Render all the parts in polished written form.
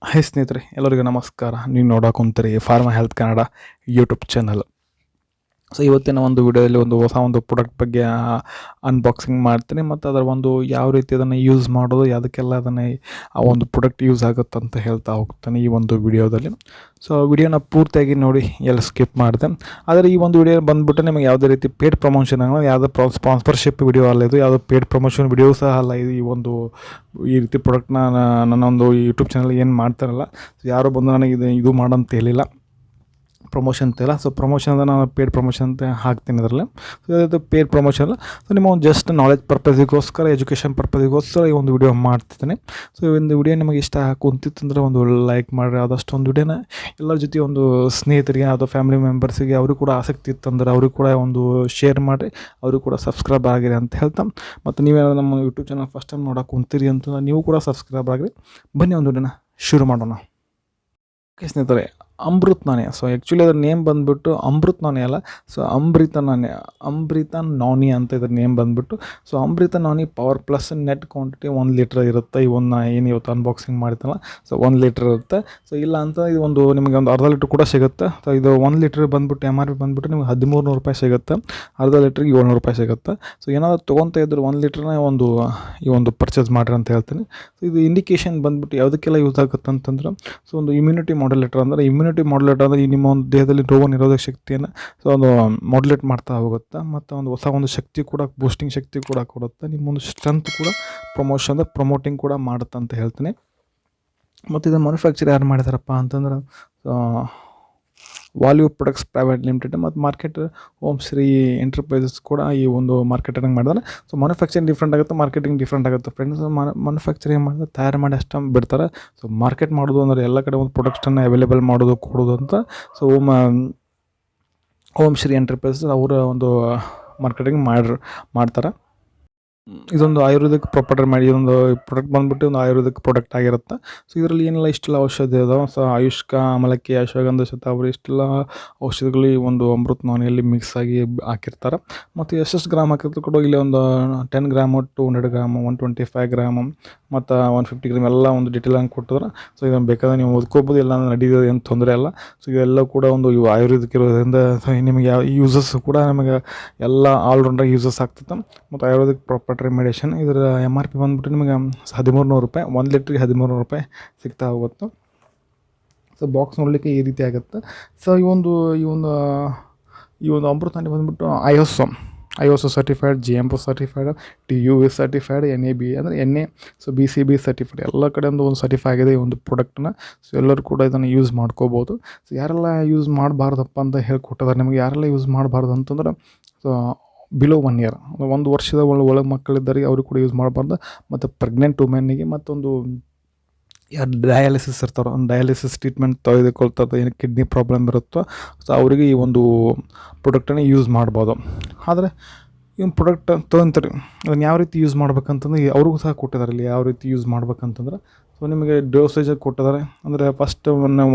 Hi ಸ್ನೇಹಿತರೆ, ಎಲ್ಲರಿಗೂ ನಮಸ್ಕಾರ. ನೀವು ನೋಡೋಕೊಂತೀರಿ pharma health Kannada YouTube channel. So ಇವತ್ತಿನ ಒಂದು ವಿಡಿಯೋದಲ್ಲಿ ಒಂದು ಹೊಸ ಒಂದು ಪ್ರಾಡಕ್ಟ್ ಬಗ್ಗೆ ಅನ್ಬಾಕ್ಸಿಂಗ್ ಮಾಡ್ತೀನಿ, ಮತ್ತು ಅದರ ಒಂದು ಯಾವ ರೀತಿ ಅದನ್ನು ಯೂಸ್ ಮಾಡೋದು, ಯಾವುದಕ್ಕೆಲ್ಲ ಅದನ್ನು ಆ ಒಂದು ಪ್ರಾಡಕ್ಟ್ ಯೂಸ್ ಆಗುತ್ತೆ ಅಂತ ಹೇಳ್ತಾ ಹೋಗ್ತಾನೆ ಈ ಒಂದು ವಿಡಿಯೋದಲ್ಲಿ. ಸೊ ವಿಡಿಯೋನ ಪೂರ್ತಿಯಾಗಿ ನೋಡಿ, ಎಲ್ಲ ಸ್ಕಿಪ್ ಮಾಡಿದೆ. ಆದರೆ ಈ ಒಂದು ವಿಡಿಯೋ ಬಂದುಬಿಟ್ಟು ನಿಮಗೆ ಯಾವುದೇ ರೀತಿ ಪೇಡ್ ಪ್ರಮೋಷನ್ ಆಗಲ್ಲ, ಯಾವುದೋ ಸ್ಪಾನ್ಸರ್ಶಿಪ್ ವಿಡಿಯೋ ಅಲ್ಲ, ಇದು ಯಾವುದೋ ಪೇಡ್ ಪ್ರಮೋಷನ್ ವಿಡಿಯೋ ಸಹ ಅಲ್ಲ. ಇದು ಈ ರೀತಿ ಪ್ರಾಡಕ್ಟ್ನ ನನ್ನೊಂದು ಯೂಟ್ಯೂಬ್ ಚಾನಲ್ ಏನು ಮಾಡ್ತಾರಲ್ಲ, ಯಾರು ಬಂದು ನನಗೆ ಇದು ಮಾಡಂತ ಹೇಳಿಲ್ಲ, ಪ್ರಮೋಷನ್ ಅಂತಿಲ್ಲ. ಸೊ ಪ್ರಮೋಷನ್ ಅಂದರೆ ನಾನು ಪೇಡ್ ಪ್ರಮೋಷನ್ ಅಂತ ಹಾಕ್ತೀನಿ ಇದರಲ್ಲಿ. ಸೊ ಇದು ಪೇಡ್ ಪ್ರಮೋಷನ್ ಅಲ್ಲ. ಸೊ ನಿಮ್ಮ ಒಂದು ಜಸ್ಟ್ ನಾಲೆಜ್ ಪರ್ಪಸಿಗೋಸ್ಕರ, ಎಜುಕೇಷನ್ ಪರ್ಪಸಿಗೋಸ್ಕರ ಈ ಒಂದು ವಿಡಿಯೋ ಮಾಡ್ತಿದ್ದೀನಿ. ಸೊ ಈ ಒಂದು ವಿಡಿಯೋ ನಿಮಗೆ ಇಷ್ಟ ಕುಂತಿತ್ತಂದರೆ ಒಂದು ಲೈಕ್ ಮಾಡಿರಿ. ಆದಷ್ಟು ಒಂದು ವಿಡಿಯೋನ ಎಲ್ಲರ ಜೊತೆ ಒಂದು ಸ್ನೇಹಿತರಿಗೆ, ಯಾವುದೋ ಫ್ಯಾಮಿಲಿ ಮೆಂಬರ್ಸಿಗೆ ಅವ್ರಿಗೆ ಕೂಡ ಆಸಕ್ತಿ ಇತ್ತಂದ್ರೆ ಅವ್ರಿಗೆ ಕೂಡ ಒಂದು ಶೇರ್ ಮಾಡಿರಿ, ಅವ್ರಿಗೆ ಕೂಡ ಸಬ್ಸ್ಕ್ರೈಬ್ ಆಗಿರಿ ಅಂತ ಹೇಳ್ತಾ, ಮತ್ತು ನೀವೇನಾದ್ರು ನಮ್ಮ ಯೂಟ್ಯೂಬ್ ಚಾನಲ್ ಫಸ್ಟ್ ಟೈಮ್ ನೋಡೋಕೆ ಕುಂತೀರಿ ಅಂತ ನೀವು ಕೂಡ ಸಬ್ಸ್ಕ್ರೈಬ್ ಆಗಿರಿ. ಬನ್ನಿ ಒಂದು ವಿಡಿಯೋನ ಶುರು ಮಾಡೋಣ. ಓಕೆ ಸ್ನೇಹಿತರೆ, ಅಮೃತ್ ನಾನಿ. ಸೊ ಆ್ಯಕ್ಚುಲಿ ಅದ್ರ ನೇಮ್ ಬಂದುಬಿಟ್ಟು ಅಮೃತ್ ನಾನಿ ಅಲ್ಲ, ಸೊ ಅಮೃತ ನಾನಿ ಅಂತ ಇದ್ರ ನೇಮ್ ಬಂದುಬಿಟ್ಟು. So Amrutha noni power plus net quantity 1 litre ಇರುತ್ತೆ. ಇವನ್ನ ಏನು ಇವತ್ತು ಅನ್ಬಾಕ್ಸಿಂಗ್ ಮಾಡ್ತಲ್ಲ, ಸೊ 1 ಲೀಟ್ರ್ ಇರುತ್ತೆ. ಸೊ ಇಲ್ಲ ಅಂತ ಇದು ಒಂದು ನಿಮಗೆ ಒಂದು ಅರ್ಧ ಲೀಟ್ರ್ ಕೂಡ ಸಿಗುತ್ತೆ. ಸೊ ಇದು 1 ಲೀಟ್ರ್ ಬಂದುಬಿಟ್ಟು MRP ಬಂದುಬಿಟ್ಟು ನಿಮಗೆ 1300 ರೂಪಾಯಿ ಸಿಗುತ್ತೆ, ಅರ್ಧ ಲೀಟ್ರಿಗೆ 700 ರೂಪಾಯಿ ಸಿಗುತ್ತೆ. ಸೊ ಏನಾದರೂ ತೊಗೊತಾ ಇದ್ರು 1 ಲೀಟ್ರನ್ನ ಈ ಒಂದು ಪರ್ಚೇಸ್ ಮಾಡಿರಿ ಅಂತ ಹೇಳ್ತೀನಿ. ಸೊ ಇದು ಇಂಡಿಕೇಶನ್ ಬಂದುಬಿಟ್ಟು ಯಾವುದಕ್ಕೆಲ್ಲ ಯೂಸ್ ಆಗುತ್ತೆ ಅಂತಂದ್ರೆ, ಸೊ ಒಂದು ಇಮ್ಯುನಿಟಿ ಮಾಡ್ಯುಲೇಟರ್ ಅಂದರೆ, ಮಾಡ್ಯುಲೇಟರ್ ಅಂದರೆ ಈ ನಿಮ್ಮ ಒಂದು ದೇಹದಲ್ಲಿ ರೋಗ ನಿರೋಧಕ ಶಕ್ತಿಯನ್ನು ಸೊ ಒಂದು ಮಾಡ್ಯುಲೇಟ್ ಮಾಡ್ತಾ ಹೋಗುತ್ತೆ, ಮತ್ತು ಒಂದು ಹೊಸ ಒಂದು ಶಕ್ತಿ ಕೂಡ, ಬೂಸ್ಟಿಂಗ್ ಶಕ್ತಿ ಕೂಡ ಕೊಡುತ್ತೆ. ನಿಮ್ಮೊಂದು ಸ್ಟ್ರೆಂತ್ ಕೂಡ ಪ್ರಮೋಟಿಂಗ್ ಕೂಡ ಮಾಡುತ್ತೆ ಅಂತ ಹೇಳ್ತೀನಿ. ಮತ್ತು ಇದನ್ನು ಮ್ಯಾನುಫ್ಯಾಕ್ಚರ್ ಯಾರು ಮಾಡಿದಾರಪ್ಪ ಅಂತಂದ್ರೆ ವಾಲ್ಯೂ ಪ್ರೊಡಕ್ಟ್ಸ್ ಪ್ರೈವೇಟ್ ಲಿಮಿಟೆಡ್, ಮತ್ತು ಮಾರ್ಕೆಟ್ ಓಂ ಶ್ರೀ ಎಂಟರ್ಪ್ರೈಸಸ್ ಕೂಡ ಈ ಒಂದು ಮಾರ್ಕೆಟಿಂಗ್ ಮಾಡಿದಾರೆ. ಸೊ ಮ್ಯಾನುಫ್ಯಾಕ್ಚರಿಂಗ್ ಡಿಫ್ರೆಂಟ್ ಆಗುತ್ತೆ, ಮಾರ್ಕೆಟಿಂಗ್ ಡಿಫ್ರೆಂಟ್ ಆಗುತ್ತೆ ಫ್ರೆಂಡ್ಸ್. ಮ್ಯಾನುಫ್ಯಾಕ್ಚರಿಂಗ್ ಮಾಡಿದ್ರೆ ತಯಾರು ಮಾಡಿ ಅಷ್ಟು ಬಿಡ್ತಾರೆ. ಸೊ ಮಾರ್ಕೆಟ್ ಮಾಡೋದು ಅಂದರೆ ಎಲ್ಲ ಕಡೆ ಒಂದು ಪ್ರಾಡಕ್ಟನ್ನು ಅವೈಲೇಬಲ್ ಮಾಡೋದು, ಕೊಡೋದು ಅಂತ. ಸೊ ಓಂ ಶ್ರೀ ಎಂಟರ್ಪ್ರೈಸಸ್ ಅವರ ಒಂದು ಮಾರ್ಕೆಟಿಂಗ್ ಮಾಡ್ತಾರೆ. ಇದೊಂದು ಆಯುರ್ವೇದಿಕ್ ಪ್ರಾಪರ್ಟಿ ಮಾಡಿ, ಇದೊಂದು ಪ್ರಾಡಕ್ಟ್ ಬಂದುಬಿಟ್ಟು ಒಂದು ಆಯುರ್ವೇದಿಕ್ ಪ್ರಾಡಕ್ಟ್ ಆಗಿರುತ್ತೆ. ಸೊ ಇದರಲ್ಲಿ ಏನೆಲ್ಲ ಇಷ್ಟೆಲ್ಲ ಔಷಧಿ ಅದಾವೆ. ಸೊ ಆಯುಷ್ಕ, ಅಮಲಕ್ಕಿ, ಅಶ್ವಗಂಧ, ಶತಾವರಿ ಇಷ್ಟೆಲ್ಲ ಔಷಧಿಗಳು ಈ ಒಂದು ಅಮೃತ್ ನಾನಿಯಲ್ಲಿ ಮಿಕ್ಸ್ ಆಗಿ ಹಾಕಿರ್ತಾರೆ. ಮತ್ತು ಎಷ್ಟು ಗ್ರಾಮ್ ಹಾಕಿರ್ತಾರೆ ಕೂಡ, ಇಲ್ಲಿ ಒಂದು 10 ಗ್ರಾಮು, 200 ಗ್ರಾಮು, 125 ಗ್ರಾಮು ಮತ್ತು 150 ಗ್ರಾಮ್ ಎಲ್ಲ ಒಂದು ಡೀಟೇಲ್ ಆಗಿ ಕೊಟ್ಟಿದ್ರೆ. ಸೊ ಇದನ್ನು ಬೇಕಾದ್ರೆ ನೀವು ಓದ್ಕೋಬೋದು, ಎಲ್ಲ ನಡೀತದೆ, ಏನು ತೊಂದರೆ ಇಲ್ಲ. ಸೊ ಇವೆಲ್ಲ ಕೂಡ ಒಂದು ಇವು ಆಯುರ್ವೇದಿಕ್ ಇರೋದ್ರಿಂದ ನಿಮಗೆ ಯಾವ ಯೂಸಸ್ ಕೂಡ ನಮಗೆ ಎಲ್ಲ ಆಲ್ರೌಂಡಾಗಿ ಯೂಸಸ್ ಆಗ್ತದೆ. ಮತ್ತು ಆಯುರ್ವೇದಿಕ್ ಪ್ರಾಪರ್ಟಿ ರೆಮಿಡೇಷನ್ ಇದರ MRP ಬಂದುಬಿಟ್ಟು ನಿಮಗೆ 1300 ರೂಪಾಯಿ, 1 ಲೀಟ್ರಿಗೆ 1300 ರೂಪಾಯಿ ಸಿಗ್ತಾ ಹೋಗುತ್ತೆ. ಸೊ ಬಾಕ್ಸ್ ನೋಡಲಿಕ್ಕೆ ಈ ರೀತಿ ಆಗುತ್ತೆ. ಸೊ ಈ ಒಂದು ಅಮೃತ್ ನಾನಿ ಬಂದುಬಿಟ್ಟು ISO certified, GMP certified, TUV certified, NAB ಅಂದರೆ ಸೊ BCB ಸರ್ಟಿಫೈಡ್, ಎಲ್ಲ ಕಡೆಯಿಂದ ಒಂದು ಸರ್ಟಿಫೈ ಆಗಿದೆ ಈ ಒಂದು ಪ್ರಾಡಕ್ಟನ್ನ. ಸೊ ಎಲ್ಲರೂ ಕೂಡ ಇದನ್ನು ಯೂಸ್ ಮಾಡ್ಕೋಬೋದು. ಸೊ ಯಾರೆಲ್ಲ ಯೂಸ್ ಮಾಡಬಾರ್ದಪ್ಪ ಅಂತ ಹೇಳ್ಕೊಟ್ಟಿದ್ದಾರೆ ನಿಮಗೆ, ಯಾರೆಲ್ಲ ಯೂಸ್ ಮಾಡಬಾರ್ದು ಅಂತಂದ್ರೆ, ಸೊ ಬಿಲೋ 1 ಇಯರ್, 1 ವರ್ಷದ ಒಳಗೆ ಮಕ್ಕಳಿದ್ದಾರೆ ಅವ್ರಿಗೆ ಕೂಡ ಯೂಸ್ ಮಾಡಬಾರ್ದು. ಮತ್ತು ಪ್ರೆಗ್ನೆಂಟ್ ವುಮೆನ್ನಿಗೆ, ಮತ್ತೊಂದು ಯಾರು ಡಯಾಲಿಸಿಸ್ ಇರ್ತಾರೋ, ಒಂದು ಡಯಾಲಿಸಿಸ್ ಟ್ರೀಟ್ಮೆಂಟ್ ತೆಗೆದುಕೊಳ್ತಾರೆ, ಏನು ಕಿಡ್ನಿ ಪ್ರಾಬ್ಲಮ್ ಇರುತ್ತೋ, ಸೊ ಅವರಿಗೆ ಈ ಒಂದು ಪ್ರಾಡಕ್ಟನ್ನು ಯೂಸ್ ಮಾಡ್ಬೋದು. ಆದರೆ ಈ ಒಂದು ಪ್ರಾಡಕ್ಟ್ ತೊಗೊಂತಾರೆ, ಅದನ್ನು ಯಾವ ರೀತಿ ಯೂಸ್ ಮಾಡ್ಬೇಕಂತಂದ್ರೆ ಅವ್ರಿಗೂ ಸಹ ಕೊಟ್ಟಿದ್ದಾರೆ ಇಲ್ಲಿ ಯಾವ ರೀತಿ ಯೂಸ್ ಮಾಡ್ಬೇಕಂತಂದ್ರೆ. ಸೊ ನಿಮಗೆ ಡೋಸೇಜಾಗಿ ಕೊಟ್ಟಿದ್ದಾರೆ. ಅಂದರೆ ಫಸ್ಟ್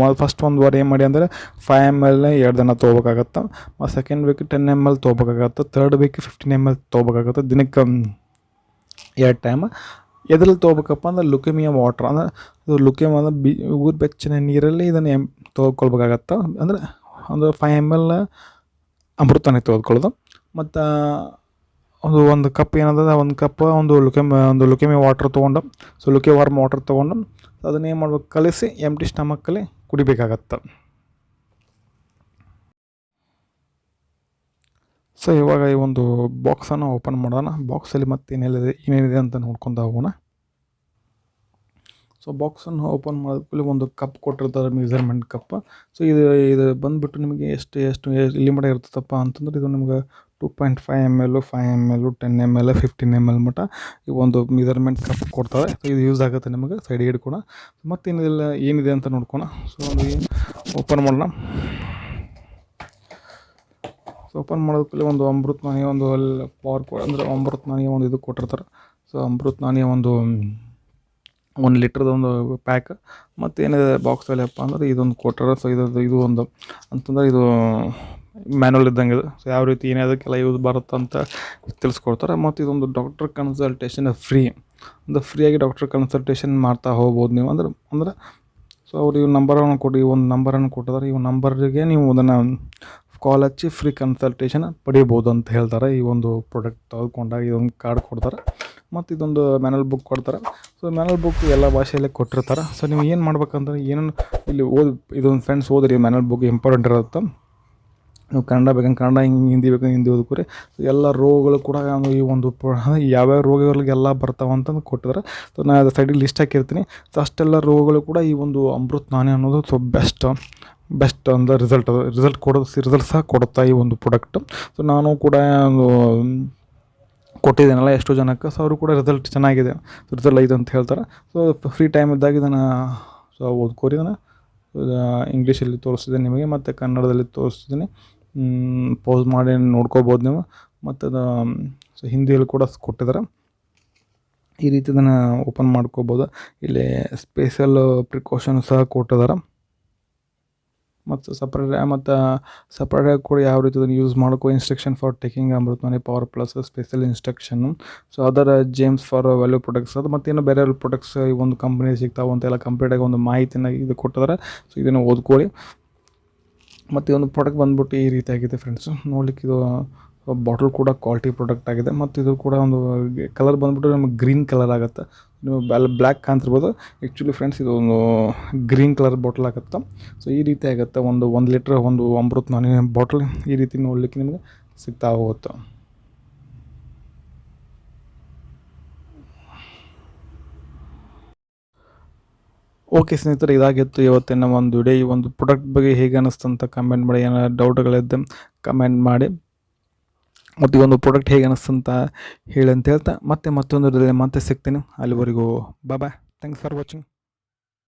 ಒಂದು ವಾರ ಏನು ಮಾಡಿ ಅಂದರೆ 5 ml 2 ದಿನ ತೊಗೋಬೇಕಾಗತ್ತೆ, ಮತ್ತು ಸೆಕೆಂಡ್ ವೀಕ್ 10 ml ತೊಗೋಬೇಕಾಗತ್ತೆ, ಥರ್ಡ್ ವೀಕ್ 15 ml ತೊಗೋಬೇಕಾಗತ್ತೆ, ದಿನಕ್ಕೆ 2 ಟೈಮ್. ಎದ್ರಲ್ಲಿ ತೊಗೋಬೇಕಪ್ಪ ಅಂದ್ರೆ ಲುಕೆಮಿಯಾ ವಾಟ್ರ್, ಅಂದರೆ ಇದು ಲುಕೆಮಿಯಾ ಅಂದರೆ ಉಗುರು ಬೆಚ್ಚನೆ ನೀರಲ್ಲಿ ಇದನ್ನು ತೊಗೊಳ್ಬೇಕಾಗತ್ತೆ. ಅಂದರೆ 5 ml ಅಮೃತನೇ ತೊಗೊಳ್ಕೊಳ್ಳೋದು. ಮತ್ತು ಒಂದು ಕಪ್ ಏನದ, ಒಂದು ಕಪ್ ಒಂದು ಲುಕೆಮಿಯಾ ವಾಟ್ರ್ ತೊಗೊಂಡು, ಸೊ ವಾರ್ಮ್ ವಾಟ್ರ್ ತೊಗೊಂಡು ಅದನ್ನ ಏನು ಮಾಡ್ಬೇಕು, ಕಲಿಸಿ ಎಂಟಿ ಸ್ಟಮಕ್ಕಲ್ಲಿ ಕುಡಿಬೇಕಾಗತ್ತೆ. ಸೊ ಇವಾಗ ಈ ಒಂದು ಬಾಕ್ಸನ್ನು ಓಪನ್ ಮಾಡೋಣ. ಬಾಕ್ಸಲ್ಲಿ ಮತ್ತೆ ಏನೇನಿದೆ ಅಂತ ನೋಡ್ಕೊಂಡು ಹೋಗೋಣ. ಸೊ ಬಾಕ್ಸನ್ನು ಓಪನ್ ಮಾಡಿದ್ಮೇಲೆ ಒಂದು ಕಪ್ ಕೊಟ್ಟಿರ್ತಾರೆ, ಮೆಜರ್ಮೆಂಟ್ ಕಪ್. ಸೊ ಇದು ಬಂದುಬಿಟ್ಟು ನಿಮಗೆ ಎಷ್ಟು ಇಲ್ಲಿ ಮಟ್ಟ ಇರ್ತದಪ್ಪ ಅಂತಂದ್ರೆ, ಇದು ನಿಮ್ಗೆ 2.5 ml, 5 ml, 10 ml, 15 ml ಮಟ್ಟ ಈ ಒಂದು ಮೆಜರ್ಮೆಂಟ್ ಕಪ್ ಕೊಡ್ತಾರೆ. ಸೊ ಇದು ಯೂಸ್ ಆಗುತ್ತೆ ನಿಮಗೆ ಸೈಡ್ಗೆ ಇಟ್ಕೊಳ. ಮತ್ತು ಏನಿದೆ ಅಂತ ನೋಡ್ಕೊಳ. ಸೊ ಒಂದು ಓಪನ್ ಮಾಡೋಣ. ಸೊ ಓಪನ್ ಮಾಡೋದಕ್ಕೆ ಒಂದು ಅಮೃತ್ ನಾನಿ ಒಂದು ಪವರ್ ಅಂದರೆ ಅಮೃತ್ ನಾನಿ ಒಂದು ಇದು ಕೊಟ್ಟಿರ್ತಾರೆ. ಸೊ ಅಮೃತ್ ನಾನಿ ಒಂದು 1 ಲೀಟ್ರದ ಒಂದು ಪ್ಯಾಕ್. ಮತ್ತು ಏನಿದೆ ಬಾಕ್ಸಲ್ಲಿ ಅಪ್ಪ ಅಂದರೆ ಇದೊಂದು ಕೊಟ್ಟಾರೆ. ಸೊ ಇದು ಒಂದು ಅಂತಂದರೆ ಇದು ಮ್ಯಾನುವಲ್ ಇದ್ದಂಗೆ ಇದು. ಸೊ ಯಾವ ರೀತಿ ಅದಕ್ಕೆಲ್ಲ ಯೂಸ್ ಬರುತ್ತೆ ಅಂತ ತಿಳಿಸ್ಕೊಡ್ತಾರೆ. ಮತ್ತು ಇದೊಂದು ಡಾಕ್ಟರ್ ಕನ್ಸಲ್ಟೇಷನ್ ಫ್ರೀಯಾಗಿ ಡಾಕ್ಟರ್ ಕನ್ಸಲ್ಟೇಷನ್ ಮಾಡ್ತಾ ಹೋಗ್ಬೋದು ನೀವು. ಅಂದರೆ ಸೊ ಅವ್ರು ಇವ್ರ ನಂಬರನ್ನು ಕೊಡಿ, ಒಂದು ನಂಬರನ್ನು ಕೊಟ್ಟಿದ್ದಾರೆ. ಈ ನಂಬರ್ಗೆ ನೀವು ಅದನ್ನು ಕಾಲ್ ಹಚ್ಚಿ ಫ್ರೀ ಕನ್ಸಲ್ಟೇಷನ್ ಪಡಿಬೋದು ಅಂತ ಹೇಳ್ತಾರೆ. ಈ ಒಂದು ಪ್ರಾಡಕ್ಟ್ ತೆಗೆದುಕೊಂಡಾಗ ಇದೊಂದು ಕಾರ್ಡ್ ಕೊಡ್ತಾರೆ ಮತ್ತು ಇದೊಂದು ಮ್ಯಾನುವಲ್ ಬುಕ್ ಕೊಡ್ತಾರೆ. ಸೊ ಮ್ಯಾನುವಲ್ ಬುಕ್ ಎಲ್ಲ ಭಾಷೆಯಲ್ಲೇ ಕೊಟ್ಟಿರ್ತಾರೆ. ಸೊ ನೀವು ಏನು ಮಾಡ್ಬೇಕಂದ್ರೆ ಏನೇನು ಇಲ್ಲಿ ಇದೊಂದು ಫ್ರೆಂಡ್ಸ್ ಓದಿರಿ, ಮ್ಯಾನುವಲ್ ಬುಕ್ ಇಂಪಾರ್ಟೆಂಟ್ ಇರುತ್ತೆ. ನೀವು ಕನ್ನಡ ಬೇಕಂದ್ರೆ ಕನ್ನಡ, ಹಿಂದಿ ಬೇಕಂದ್ರೆ ಹಿಂದಿ ಓದ್ಕೊರಿ. ಎಲ್ಲ ರೋಗಗಳು ಕೂಡ ಈ ಒಂದು ಯಾವ್ಯಾವ ರೋಗಗಳಿಗೆಲ್ಲ ಬರ್ತಾವೆ ಅಂತಂದು ಕೊಟ್ಟಿದ್ದಾರೆ. ಸೊ ನಾನು ಅದು ಸೈಡಿಗೆ ಲಿಸ್ಟ್ ಹಾಕಿರ್ತೀನಿ. ಸೊ ಅಷ್ಟೆಲ್ಲ ರೋಗಗಳು ಕೂಡ ಈ ಒಂದು ಅಮೃತ್ ನಾನಿ ಅನ್ನೋದು ಸೊ ಬೆಸ್ಟ್ ಅಂದರೆ ರಿಸಲ್ಟ್ ಸಹ ಕೊಡುತ್ತಾ ಈ ಒಂದು ಪ್ರಾಡಕ್ಟ್. ಸೊ ನಾನು ಕೂಡ ಕೊಟ್ಟಿದ್ದೇನಲ್ಲ ಎಷ್ಟೋ ಜನಕ್ಕೆ, ಸೊ ಅವರು ಕೂಡ ರಿಸಲ್ಟ್ ಚೆನ್ನಾಗಿದೆ, ರಿಸಲ್ಟ್ ಐತೆ ಅಂತ ಹೇಳ್ತಾರೆ. ಸೊ ಫ್ರೀ ಟೈಮ್ ಇದ್ದಾಗ ಇದನ್ನು ಸೊ ಓದ್ಕೋರಿ. ಇದನ್ನು ಇಂಗ್ಲೀಷಲ್ಲಿ ತೋರಿಸ್ತಿದ್ದೀನಿ ನಿಮಗೆ ಮತ್ತು ಕನ್ನಡದಲ್ಲಿ ತೋರಿಸ್ತಿದ್ದೀನಿ. ಪೌಸ್ ಮಾಡಿ ನೋಡ್ಕೋಬೋದು ನೀವು. ಮತ್ತು ಅದು ಸೊ ಹಿಂದಿಯಲ್ಲಿ ಕೂಡ ಕೊಟ್ಟಿದ್ದಾರೆ. ಈ ರೀತಿ ಇದನ್ನು ಓಪನ್ ಮಾಡ್ಕೋಬೋದು. ಇಲ್ಲಿ ಸ್ಪೆಷಲ್ ಪ್ರಿಕಾಷನ್ ಸಹ ಕೊಟ್ಟಿದ್ದಾರೆ. ಮತ್ತು ಸಪ್ರೇಟಾಗಿ ಕೂಡ ಯಾವ ರೀತಿ ಅದನ್ನು ಯೂಸ್ ಮಾಡ್ಕೋ, instruction for taking Amrit noni power plus special ಇನ್ಸ್ಟ್ರಕ್ಷನ್ನು. ಸೊ ಅದರ ಜೇಮ್ಸ್ ಫಾರ್ ವ್ಯಾಲ್ಯೂ ಪ್ರಾಡಕ್ಟ್ಸ್ ಅದು ಮತ್ತೇನು ಬೇರೆ ಪ್ರಾಡಕ್ಟ್ಸ್ ಈ ಒಂದು ಕಂಪ್ನಿ ಸಿಗ್ತಾವೆ ಅಂತೆಲ್ಲ ಕಂಪ್ಲೀಟಾಗಿ ಒಂದು ಮಾಹಿತಿನ ಇದು ಕೊಟ್ಟಿದ್ದಾರೆ. ಸೊ ಇದನ್ನು ಓದ್ಕೊಳ್ಳಿ. ಮತ್ತು ಈ ಒಂದು ಪ್ರಾಡಕ್ಟ್ ಬಂದ್ಬಿಟ್ಟು ಈ ರೀತಿಯಾಗಿದೆ ಫ್ರೆಂಡ್ಸು. ನೋಡ್ಲಿಕ್ಕೆ ಇದು ಬಾಟಲ್ ಕೂಡ ಕ್ವಾಲಿಟಿ ಪ್ರಾಡಕ್ಟ್ ಆಗಿದೆ. ಮತ್ತು ಇದು ಕೂಡ ಒಂದು ಕಲರ್ ಬಂದ್ಬಿಟ್ಟು ನಮಗೆ ಗ್ರೀನ್ ಕಲರ್ ಆಗುತ್ತೆ. ನೀವು ಬ್ಲ್ಯಾಕ್ ಕಾಣ್ತಿರ್ಬೋದು, ಆ್ಯಕ್ಚುಲಿ ಫ್ರೆಂಡ್ಸ್ ಇದು ಒಂದು ಗ್ರೀನ್ ಕಲರ್ ಬಾಟಲ್ ಆಗುತ್ತೆ. ಸೊ ಈ ರೀತಿ ಆಗುತ್ತೆ. ಒಂದು 1 ಲೀಟ್ರ್ ಒಂದು ಅಮೃತ್ ನಾನಿ ಬಾಟಲ್ ಈ ರೀತಿ ನೋಡಲಿಕ್ಕೆ ನಿಮಗೆ ಸಿಗ್ತಾ ಹೋಗುತ್ತೆ. ಓಕೆ ಸ್ನೇಹಿತರೆ, ಇದಾಗಿತ್ತು ಇವತ್ತಿನ ಒಂದು ವಿಡಿಯೋ. ಈ ಒಂದು ಪ್ರಾಡಕ್ಟ್ ಬಗ್ಗೆ ಹೇಗೆ ಅನ್ನಿಸ್ತು ಅಂತ ಕಮೆಂಟ್ ಮಾಡಿ. ಏನಾದ್ರು ಡೌಟ್ಗಳಿದ್ದೆ ಕಮೆಂಟ್ ಮಾಡಿ. ಮತ್ತು ಈ ಒಂದು ಪ್ರಾಡಕ್ಟ್ ಹೇಗೆ ಅನ್ನಿಸ್ತು ಅಂತ ಹೇಳಿ ಅಂತ ಹೇಳ್ತಾ ಮತ್ತೊಂದು ವಿಡಿಯೋದಲ್ಲಿ ಮತ್ತೆ ಸಿಗ್ತೀನಿ. ಅಲ್ಲಿವರೆಗೂ ಬಾಯ್. Thanks for watching.